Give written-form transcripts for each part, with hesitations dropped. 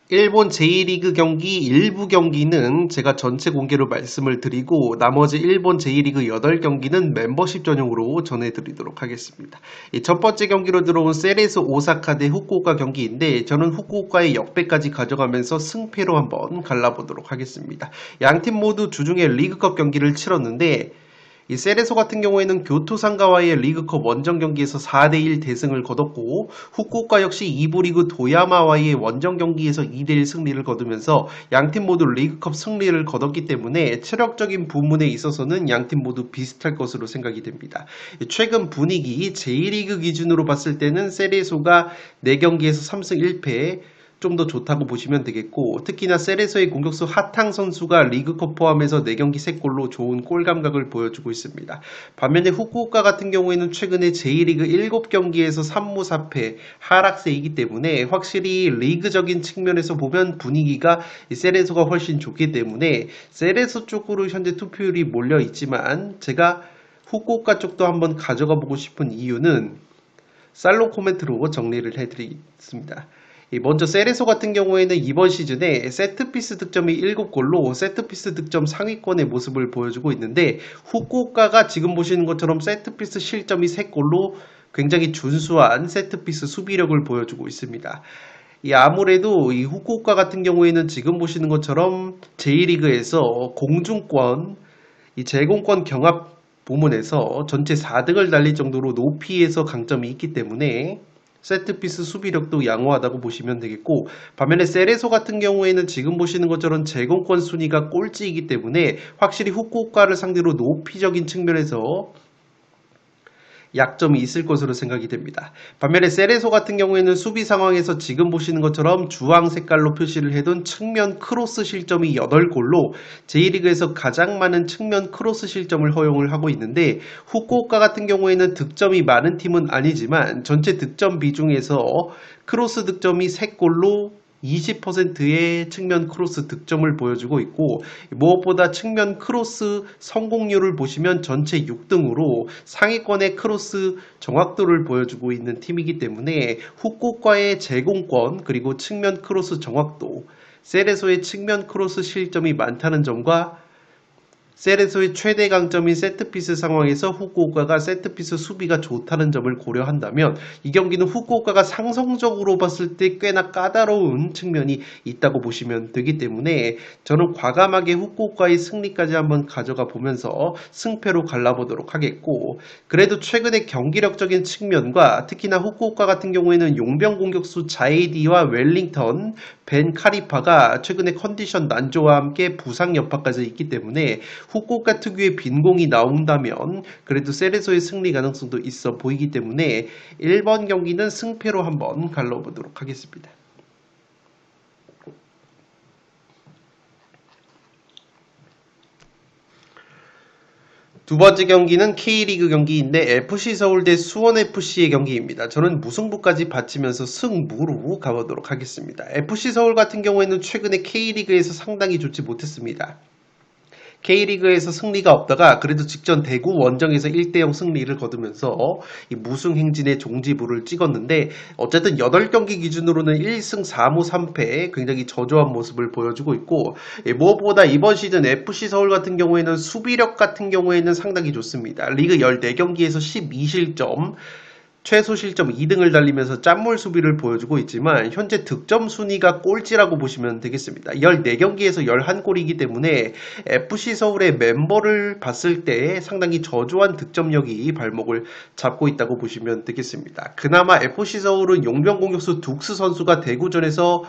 일본 제1리그 경기 일부 경기는 제가 전체 공개로 말씀을 드리고 나머지 일본 제1리그 8경기는 멤버십 전용으로 전해드리도록 하겠습니다. 첫 번째 경기로 들어온 세레소 오사카 대 후쿠오카 경기인데 저는 후쿠오카의 역배까지 가져가면서 승패로 한번 갈라보도록 하겠습니다. 양팀 모두 주중에 리그컵 경기를 치렀는데 이 세레소 같은 경우에는 교토상가와의 리그컵 원정 경기에서 4대1 대승을 거뒀고 후쿠오카 역시 2부 리그 도야마와의 원정 경기에서 2대1 승리를 거두면서 양팀 모두 리그컵 승리를 거뒀기 때문에 체력적인 부분에 있어서는 양팀 모두 비슷할 것으로 생각이 됩니다. 최근 분위기 제1리그 기준으로 봤을 때는 세레소가 4경기에서 3승 1패 좀 더 좋다고 보시면 되겠고 특히나 세레소의 공격수 하탕 선수가 리그컵 포함해서 4경기 3골로 좋은 골 감각을 보여주고 있습니다. 반면에 후쿠오카 같은 경우에는 최근에 제1리그 7경기에서 3무 4패 하락세이기 때문에 확실히 리그적인 측면에서 보면 분위기가 세레소가 훨씬 좋기 때문에 세레소 쪽으로 현재 투표율이 몰려 있지만 제가 후쿠오카 쪽도 한번 가져가 보고 싶은 이유는 살롱 코멘트로 정리를 해드리겠습니다. 먼저 세레소 같은 경우에는 이번 시즌에 세트피스 득점이 7골로 세트피스 득점 상위권의 모습을 보여주고 있는데 후쿠오카가 지금 보시는 것처럼 세트피스 실점이 3골로 굉장히 준수한 세트피스 수비력을 보여주고 있습니다. 아무래도 이 후쿠오카 같은 경우에는 지금 보시는 것처럼 제1리그에서 공중권, 이 제공권 경합 부문에서 전체 4등을 달릴 정도로 높이에서 강점이 있기 때문에 세트피스 수비력도 양호하다고 보시면 되겠고 반면에 세레소 같은 경우에는 지금 보시는 것처럼 제공권 순위가 꼴찌이기 때문에 확실히 후쿠오카를 상대로 높이적인 측면에서 약점이 있을 것으로 생각이 됩니다. 반면에 세레소 같은 경우에는 수비 상황에서 지금 보시는 것처럼 주황 색깔로 표시를 해둔 측면 크로스 실점이 8골로 제1리그에서 가장 많은 측면 크로스 실점을 허용을 하고 있는데 후쿠오카 같은 경우에는 득점이 많은 팀은 아니지만 전체 득점 비중에서 크로스 득점이 3골로 20%의 측면 크로스 득점을 보여주고 있고 무엇보다 측면 크로스 성공률을 보시면 전체 6등으로 상위권의 크로스 정확도를 보여주고 있는 팀이기 때문에 후쿠오카의 제공권 그리고 측면 크로스 정확도 세레소의 측면 크로스 실점이 많다는 점과 세레소의 최대 강점인 세트피스 상황에서 후쿠오카가 세트피스 수비가 좋다는 점을 고려한다면 이 경기는 후쿠오카가 상성적으로 봤을 때 꽤나 까다로운 측면이 있다고 보시면 되기 때문에 저는 과감하게 후쿠오카의 승리까지 한번 가져가 보면서 승패로 갈라보도록 하겠고 그래도 최근의 경기력적인 측면과 특히나 후쿠오카 같은 경우에는 용병 공격수 자이디와 웰링턴, 벤 카리파가 최근에 컨디션 난조와 함께 부상 여파까지 있기 때문에 후쿠오카 특유의 빈공이 나온다면 그래도 세레소의 승리 가능성도 있어 보이기 때문에 1번 경기는 승패로 한번 갈라보도록 하겠습니다. 두 번째 경기는 K리그 경기인데 FC 서울 대 수원FC의 경기입니다. 저는 무승부까지 바치면서 승무로 가보도록 하겠습니다. FC 서울 같은 경우에는 최근에 K리그에서 상당히 좋지 못했습니다. K리그에서 승리가 없다가 그래도 직전 대구 원정에서 1대0 승리를 거두면서 이 무승 행진의 종지부를 찍었는데 어쨌든 8경기 기준으로는 1승 4무 3패 굉장히 저조한 모습을 보여주고 있고 무엇보다 이번 시즌 FC 서울 같은 경우에는 수비력 같은 경우에는 상당히 좋습니다. 리그 14경기에서 12실점 최소 실점 2등을 달리면서 짠물 수비를 보여주고 있지만 현재 득점 순위가 꼴찌라고 보시면 되겠습니다. 14경기에서 11골이기 때문에 FC 서울의 멤버를 봤을 때 상당히 저조한 득점력이 발목을 잡고 있다고 보시면 되겠습니다. 그나마 FC 서울은 용병 공격수 둑스 선수가 대구전에서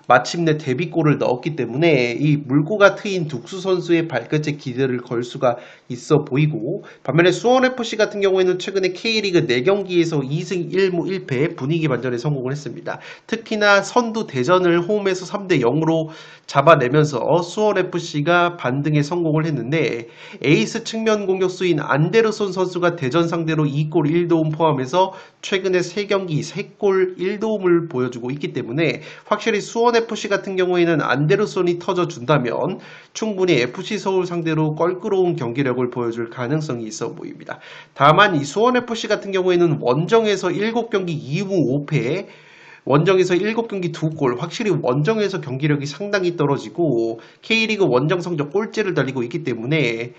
마침내 데뷔골을 넣었기 때문에 이 물고가 트인 둑수 선수의 발끝에 기대를 걸 수가 있어 보이고, 반면에 수원FC 같은 경우에는 최근에 K리그 4경기에서 2승 1무 1패 분위기 반전에 성공을 했습니다. 특히나 선두 대전을 홈에서 3대 0으로 잡아내면서 수원FC가 반등에 성공을 했는데, 에이스 측면 공격수인 안데르손 선수가 대전 상대로 2골 1도움 포함해서 최근에 3경기 3골 1도움을 보여주고 있기 때문에 확실히 수원FC 같은 경우에는 안데르손이 터져준다면 충분히 FC 서울 상대로 껄끄러운 경기력을 보여줄 가능성이 있어 보입니다. 다만 이 수원FC 같은 경우에는 원정에서 7경기 2무 5패, 원정에서 7경기 2골, 확실히 원정에서 경기력이 상당히 떨어지고 K리그 원정 성적 꼴찌를 달리고 있기 때문에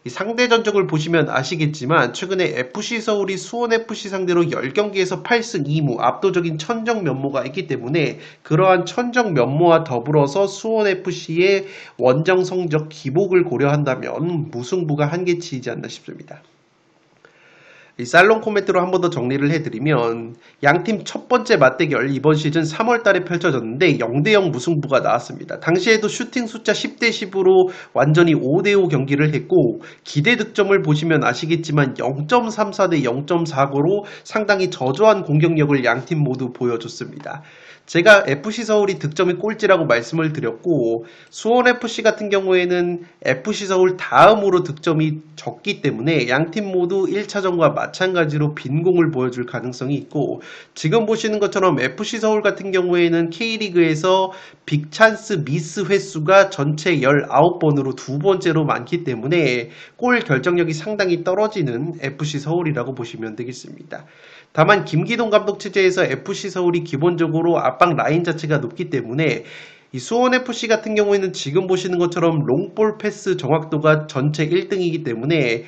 이 상대 전적을 보시면 아시겠지만 최근에 FC 서울이 수원FC 상대로 10경기에서 8승 2무 압도적인 천정 면모가 있기 때문에 그러한 천정 면모와 더불어서 수원FC의 원정 성적 기복을 고려한다면 무승부가 한계치이지 않나 싶습니다. 이 살롱 코멘트로 한 번 더 정리를 해드리면 양팀 첫 번째 맞대결 이번 시즌 3월 달에 펼쳐졌는데 0대0 무승부가 나왔습니다. 당시에도 슈팅 숫자 10대 10으로 완전히 5대5 경기를 했고 기대 득점을 보시면 아시겠지만 0.34 대 0.49로 상당히 저조한 공격력을 양팀 모두 보여줬습니다. 제가 FC 서울이 득점이 꼴찌라고 말씀을 드렸고 수원FC 같은 경우에는 FC 서울 다음으로 득점이 적기 때문에 양팀 모두 1차전과 마찬가지로 빈공을 보여줄 가능성이 있고, 지금 보시는 것처럼 FC 서울 같은 경우에는 K리그에서 빅찬스 미스 횟수가 전체 19번으로 두 번째로 많기 때문에 골 결정력이 상당히 떨어지는 FC 서울이라고 보시면 되겠습니다. 다만 김기동 감독 체제에서 FC 서울이 기본적으로 압박 라인 자체가 높기 때문에 이 수원FC 같은 경우에는 지금 보시는 것처럼 롱볼 패스 정확도가 전체 1등이기 때문에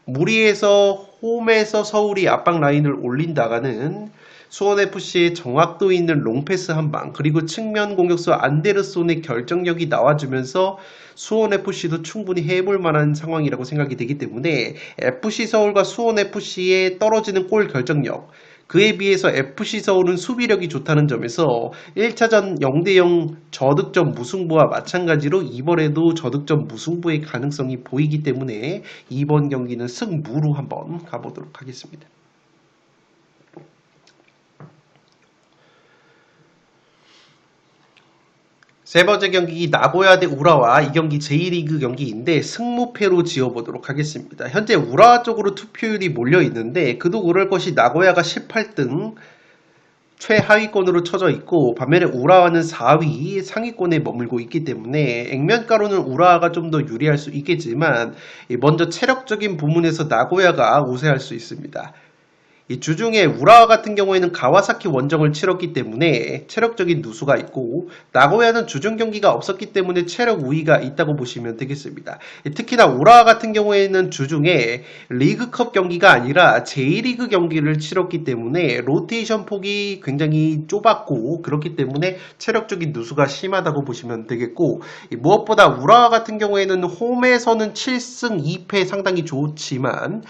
무리해서 홈에서 서울이 압박 라인을 올린다가는 수원FC의 정확도 있는 롱패스 한방, 그리고 측면 공격수 안데르손의 결정력이 나와주면서 수원FC도 충분히 해볼 만한 상황이라고 생각이 되기 때문에 FC 서울과 수원FC의 떨어지는 골 결정력, 그에 비해서 FC 서울은 수비력이 좋다는 점에서 1차전 0대0 저득점 무승부와 마찬가지로 이번에도 저득점 무승부의 가능성이 보이기 때문에 이번 경기는 승무로 한번 가보도록 하겠습니다. 세 번째 경기 나고야 대 우라와, 이 경기 제1리그 경기인데 승무패로 지어보도록 하겠습니다. 현재 우라와 쪽으로 투표율이 몰려있는데 그도 그럴 것이 나고야가 18등 최하위권으로 쳐져 있고, 반면에 우라와는 4위 상위권에 머물고 있기 때문에 액면가로는 우라와가 좀 더 유리할 수 있겠지만 먼저 체력적인 부분에서 나고야가 우세할 수 있습니다. 이 주중에 우라와 같은 경우에는 가와사키 원정을 치렀기 때문에 체력적인 누수가 있고, 나고야는 주중 경기가 없었기 때문에 체력 우위가 있다고 보시면 되겠습니다. 특히나 우라와 같은 경우에는 주중에 리그컵 경기가 아니라 제1리그 경기를 치렀기 때문에 로테이션 폭이 굉장히 좁았고, 그렇기 때문에 체력적인 누수가 심하다고 보시면 되겠고, 무엇보다 우라와 같은 경우에는 홈에서는 7승 2패 상당히 좋지만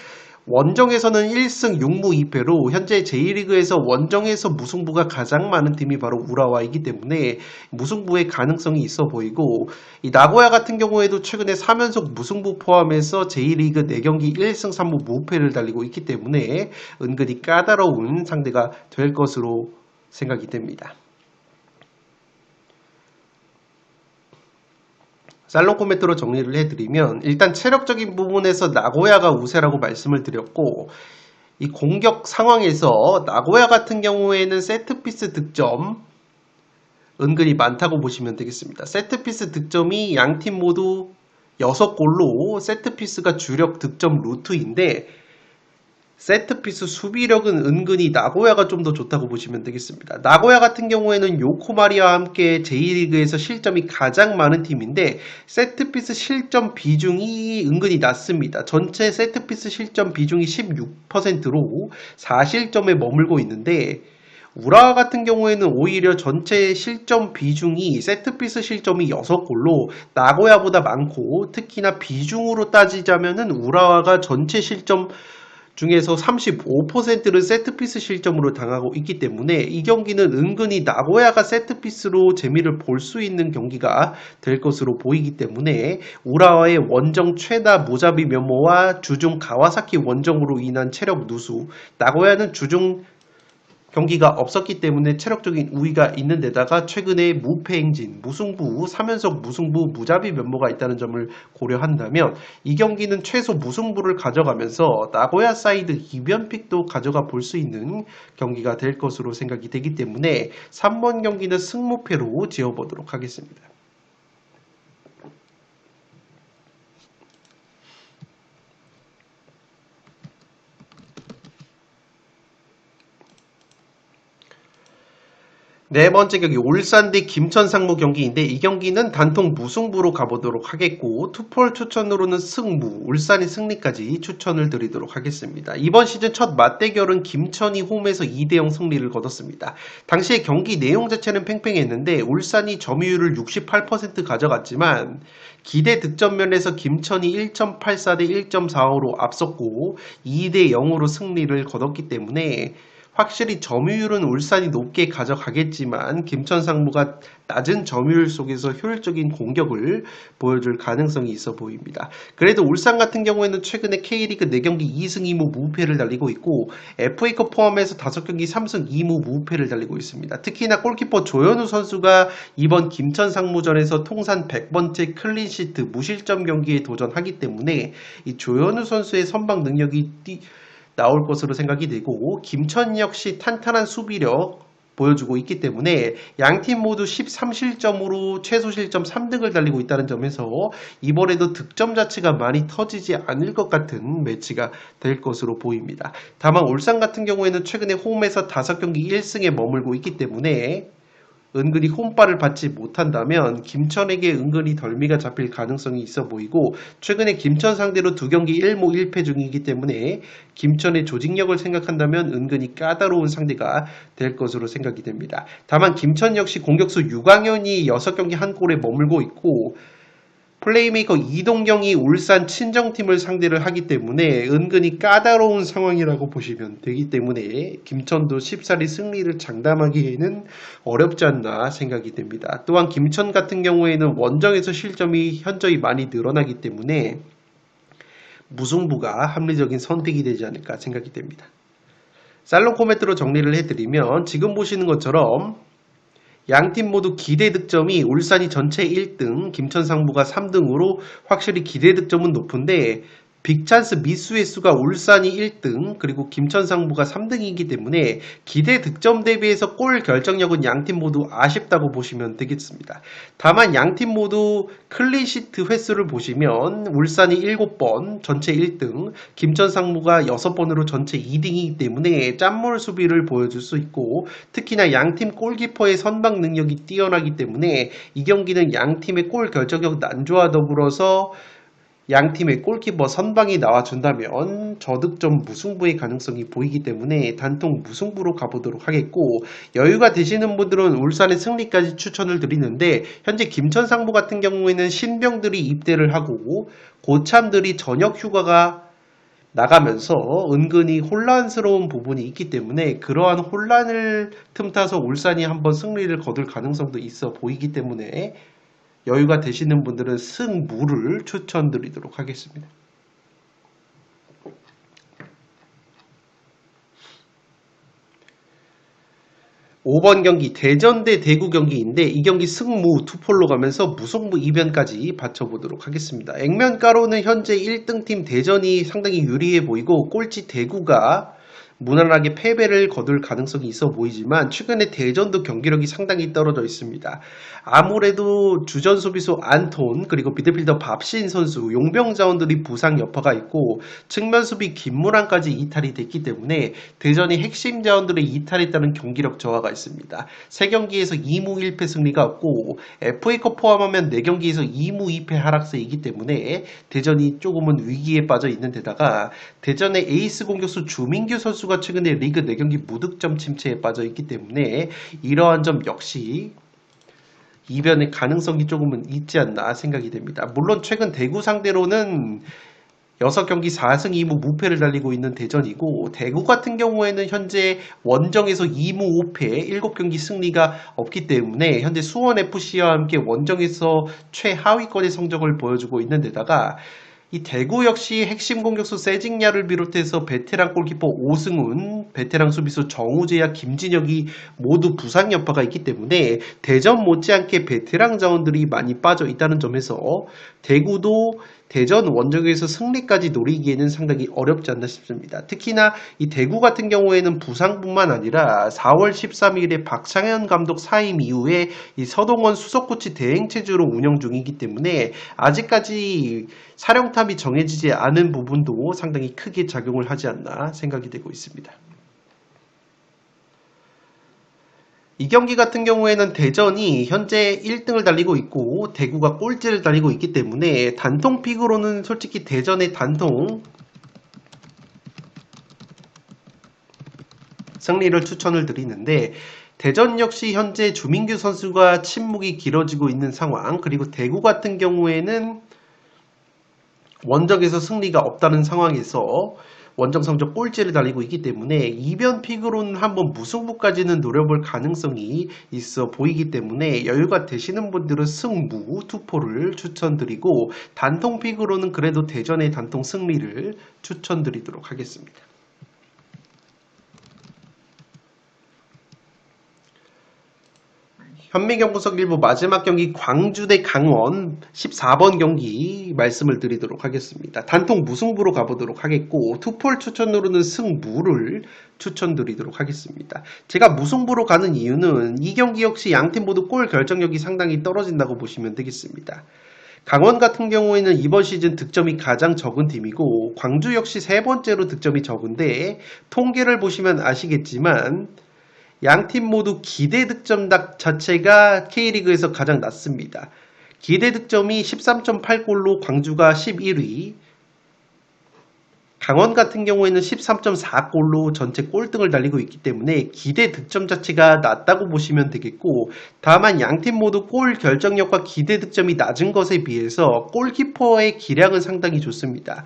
원정에서는 1승 6무 2패로 현재 제1리그에서 원정에서 무승부가 가장 많은 팀이 바로 우라와이기 때문에 무승부의 가능성이 있어 보이고, 이 나고야 같은 경우에도 최근에 3연속 무승부 포함해서 제1리그 4경기 1승 3무 무패를 달리고 있기 때문에 은근히 까다로운 상대가 될 것으로 생각이 됩니다. 살롱 코멘트로 정리를 해드리면 일단 체력적인 부분에서 나고야가 우세라고 말씀을 드렸고, 이 공격 상황에서 나고야 같은 경우에는 세트피스 득점 은근히 많다고 보시면 되겠습니다. 세트피스 득점이 양팀 모두 6골로 세트피스가 주력 득점 루트인데 세트피스 수비력은 은근히 나고야가 좀 더 좋다고 보시면 되겠습니다. 나고야 같은 경우에는 요코마리와 함께 제1리그에서 실점이 가장 많은 팀인데 세트피스 실점 비중이 은근히 낮습니다. 전체 세트피스 실점 비중이 16%로 4실점에 머물고 있는데, 우라와 같은 경우에는 오히려 전체 실점 비중이 세트피스 실점이 6골로 나고야보다 많고, 특히나 비중으로 따지자면은 우라와가 전체 실점 중에서 35%를 세트피스 실점으로 당하고 있기 때문에 이 경기는 은근히 나고야가 세트피스로 재미를 볼 수 있는 경기가 될 것으로 보이기 때문에 우라와의 원정 최다 무자비 면모와 주중 가와사키 원정으로 인한 체력 누수, 나고야는 주중 경기가 없었기 때문에 체력적인 우위가 있는 데다가 최근에 무패 행진, 무승부, 3연속 무승부, 무자비 면모가 있다는 점을 고려한다면 이 경기는 최소 무승부를 가져가면서 나고야 사이드 이변픽도 가져가 볼 수 있는 경기가 될 것으로 생각이 되기 때문에 3번 경기는 승무패로 지어보도록 하겠습니다. 네 번째 경기 울산 대 김천 상무 경기인데 이 경기는 단통 무승부로 가보도록 하겠고 투폴 추천으로는 승부, 울산이 승리까지 추천을 드리도록 하겠습니다. 이번 시즌 첫 맞대결은 김천이 홈에서 2대0 승리를 거뒀습니다. 당시에 경기 내용 자체는 팽팽했는데 울산이 점유율을 68% 가져갔지만 기대 득점면에서 김천이 1.84 대 1.45로 앞섰고 2대0으로 승리를 거뒀기 때문에 확실히 점유율은 울산이 높게 가져가겠지만 김천 상무가 낮은 점유율 속에서 효율적인 공격을 보여줄 가능성이 있어 보입니다. 그래도 울산 같은 경우에는 최근에 K리그 4경기 2승 2무 무패를 달리고 있고 FA컵 포함해서 5경기 3승 2무 무패를 달리고 있습니다. 특히나 골키퍼 조현우 선수가 이번 김천 상무전에서 통산 100번째 클린시트 무실점 경기에 도전하기 때문에 이 조현우 선수의 선방 능력이 나올 것으로 생각이 되고 김천 역시 탄탄한 수비력 보여주고 있기 때문에 양팀 모두 13실점으로 최소 실점 3등을 달리고 있다는 점에서 이번에도 득점 자체가 많이 터지지 않을 것 같은 매치가 될 것으로 보입니다. 다만 울산 같은 경우에는 최근에 홈에서 5경기 1승에 머물고 있기 때문에 은근히 홈발을 받지 못한다면 김천에게 은근히 덜미가 잡힐 가능성이 있어 보이고 최근에 김천 상대로 2경기 1무 1패 중이기 때문에 김천의 조직력을 생각한다면 은근히 까다로운 상대가 될 것으로 생각이 됩니다. 다만 김천 역시 공격수 유광현이 6경기 한 골에 머물고 있고 플레이메이커 이동경이 울산 친정팀을 상대를 하기 때문에 은근히 까다로운 상황이라고 보시면 되기 때문에 김천도 쉽사리 승리를 장담하기에는 어렵지 않나 생각이 됩니다. 또한 김천 같은 경우에는 원정에서 실점이 현저히 많이 늘어나기 때문에 무승부가 합리적인 선택이 되지 않을까 생각이 됩니다. 살롱 코멘트로 정리를 해드리면 지금 보시는 것처럼 양팀 모두 기대 득점이 울산이 전체 1등, 김천 상무가 3등으로 확실히 기대 득점은 높은데 빅찬스 미스의 수가 울산이 1등 그리고 김천 상무가 3등이기 때문에 기대 득점 대비해서 골 결정력은 양팀 모두 아쉽다고 보시면 되겠습니다. 다만 양팀 모두 클린시트 횟수를 보시면 울산이 7번 전체 1등, 김천 상무가 6번으로 전체 2등이기 때문에 짠물 수비를 보여줄 수 있고 특히나 양팀 골키퍼의 선방 능력이 뛰어나기 때문에 이 경기는 양팀의 골 결정력 난조와 더불어서 양팀의 골키퍼 선방이 나와준다면 저득점 무승부의 가능성이 보이기 때문에 단통 무승부로 가보도록 하겠고 여유가 되시는 분들은 울산의 승리까지 추천을 드리는데 현재 김천 상무 같은 경우에는 신병들이 입대를 하고 고참들이 전역 휴가가 나가면서 은근히 혼란스러운 부분이 있기 때문에 그러한 혼란을 틈타서 울산이 한번 승리를 거둘 가능성도 있어 보이기 때문에 여유가 되시는 분들은 승무를 추천드리도록 하겠습니다. 5번 경기 대전 대 대구 경기인데 이 경기 승무 투폴로 가면서 무승부 이변까지 받쳐보도록 하겠습니다. 액면가로는 현재 1등팀 대전이 상당히 유리해 보이고 꼴찌 대구가 무난하게 패배를 거둘 가능성이 있어 보이지만 최근에 대전도 경기력이 상당히 떨어져 있습니다. 아무래도 주전 수비수 안톤 그리고 미드필더 밥신 선수 용병 자원들이 부상 여파가 있고 측면 수비 김문환까지 이탈이 됐기 때문에 대전이 핵심 자원들의 이탈에 따른 경기력 저하가 있습니다. 3경기에서 2무 1패 승리가 없고 FA컵 포함하면 4경기에서 2무 2패 하락세이기 때문에 대전이 조금은 위기에 빠져 있는 데다가 대전의 에이스 공격수 주민규 선수가 최근에 리그 4경기 무득점 침체에 빠져 있기 때문에 이러한 점 역시 이변의 가능성이 조금은 있지 않나 생각이 됩니다. 물론 최근 대구 상대로는 6경기 4승 2무 무패를 달리고 있는 대전이고, 대구 같은 경우에는 현재 원정에서 2무 5패 7경기 승리가 없기 때문에 현재 수원FC와 함께 원정에서 최하위권의 성적을 보여주고 있는 데다가 이 대구 역시 핵심 공격수 세징야를 비롯해서 베테랑 골키퍼 오승훈, 베테랑 수비수 정우재와 김진혁이 모두 부상 여파가 있기 때문에 대전 못지않게 베테랑 자원들이 많이 빠져 있다는 점에서 대구도 대전 원정에서 승리까지 노리기에는 상당히 어렵지 않나 싶습니다. 특히나 이 대구 같은 경우에는 부상뿐만 아니라 4월 13일에 박창현 감독 사임 이후에 이 서동원 수석코치 대행체제로 운영 중이기 때문에 아직까지 사령탑이 정해지지 않은 부분도 상당히 크게 작용을 하지 않나 생각이 되고 있습니다. 이 경기 같은 경우에는 대전이 현재 1등을 달리고 있고 대구가 꼴찌를 달리고 있기 때문에 단통픽으로는 솔직히 대전의 단통 승리를 추천을 드리는데, 대전 역시 현재 주민규 선수가 침묵이 길어지고 있는 상황, 그리고 대구 같은 경우에는 원정에서 승리가 없다는 상황에서 원정 성적 꼴찌를 달리고 있기 때문에 이변 픽으로는 한번 무승부까지는 노려볼 가능성이 있어 보이기 때문에 여유가 되시는 분들은 승무 투포를 추천드리고, 단통 픽으로는 그래도 대전의 단통 승리를 추천드리도록 하겠습니다. 현미경분석 일부 마지막 경기 광주 대 강원 14번 경기 말씀을 드리도록 하겠습니다. 단통 무승부로 가보도록 하겠고, 투폴 추천으로는 승무를 추천드리도록 하겠습니다. 제가 무승부로 가는 이유는 이 경기 역시 양팀 모두 골 결정력이 상당히 떨어진다고 보시면 되겠습니다. 강원 같은 경우에는 이번 시즌 득점이 가장 적은 팀이고, 광주 역시 세 번째로 득점이 적은데, 통계를 보시면 아시겠지만 양팀 모두 기대 득점 자체가 K리그에서 가장 낮습니다. 기대 득점이 13.8골로 광주가 11위, 강원 같은 경우에는 13.4골로 전체 꼴등을 달리고 있기 때문에 기대 득점 자체가 낮다고 보시면 되겠고, 다만 양팀 모두 골 결정력과 기대 득점이 낮은 것에 비해서 골키퍼의 기량은 상당히 좋습니다.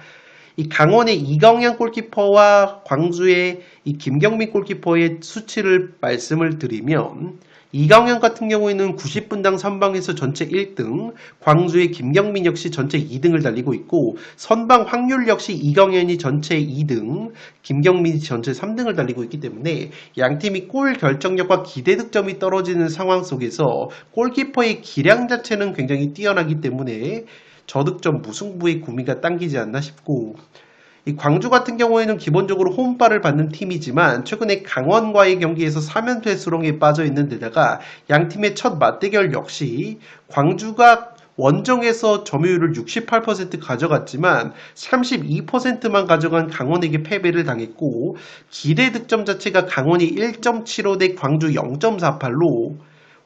이 강원의 이강현 골키퍼와 광주의 이 김경민 골키퍼의 수치를 말씀을 드리면, 이강현 같은 경우에는 90분당 선방에서 전체 1등, 광주의 김경민 역시 전체 2등을 달리고 있고, 선방 확률 역시 이강현이 전체 2등, 김경민이 전체 3등을 달리고 있기 때문에 양팀이 골 결정력과 기대 득점이 떨어지는 상황 속에서 골키퍼의 기량 자체는 굉장히 뛰어나기 때문에 저득점 무승부의 구미가 당기지 않나 싶고, 이 광주 같은 경우에는 기본적으로 홈발을 받는 팀이지만 최근에 강원과의 경기에서 3연패 수렁에 빠져 있는 데다가 양팀의 첫 맞대결 역시 광주가 원정에서 점유율을 68% 가져갔지만 32%만 가져간 강원에게 패배를 당했고, 기대 득점 자체가 강원이 1.75 대 광주 0.48로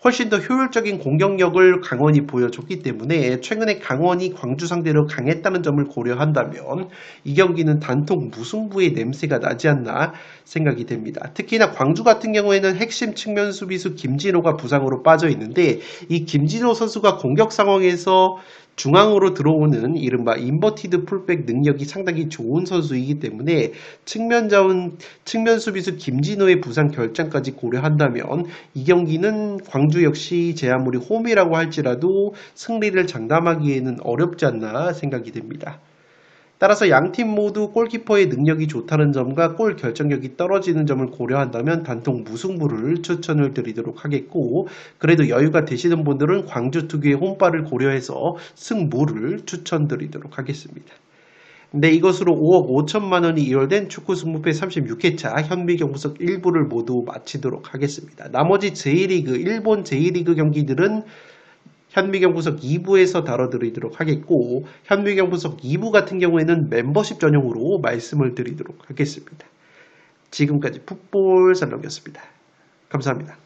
훨씬 더 효율적인 공격력을 강원이 보여줬기 때문에 최근에 강원이 광주 상대로 강했다는 점을 고려한다면 이 경기는 단통 무승부의 냄새가 나지 않나 생각이 됩니다. 특히나 광주 같은 경우에는 핵심 측면 수비수 김진호가 부상으로 빠져 있는데, 이 김진호 선수가 공격 상황에서 중앙으로 들어오는 이른바 인버티드 풀백 능력이 상당히 좋은 선수이기 때문에 측면 수비수 김진호의 부상 결장까지 고려한다면 이 경기는 광주 역시 제 아무리 홈이라고 할지라도 승리를 장담하기에는 어렵지 않나 생각이 됩니다. 따라서 양팀 모두 골키퍼의 능력이 좋다는 점과 골 결정력이 떨어지는 점을 고려한다면 단통 무승부를 추천을 드리도록 하겠고, 그래도 여유가 되시는 분들은 광주 특유의 홈발을 고려해서 승무를 추천드리도록 하겠습니다. 네, 이것으로 5억 5천만 원이 이월된 축구 승무패 36회차 현미경분석 1부를 모두 마치도록 하겠습니다. 나머지 제1리그, 일본 제1리그 경기들은 현미경분석 2부에서 다뤄드리도록 하겠고, 현미경분석 2부 같은 경우에는 멤버십 전용으로 말씀을 드리도록 하겠습니다. 지금까지 풋볼 살롱이었습니다. 감사합니다.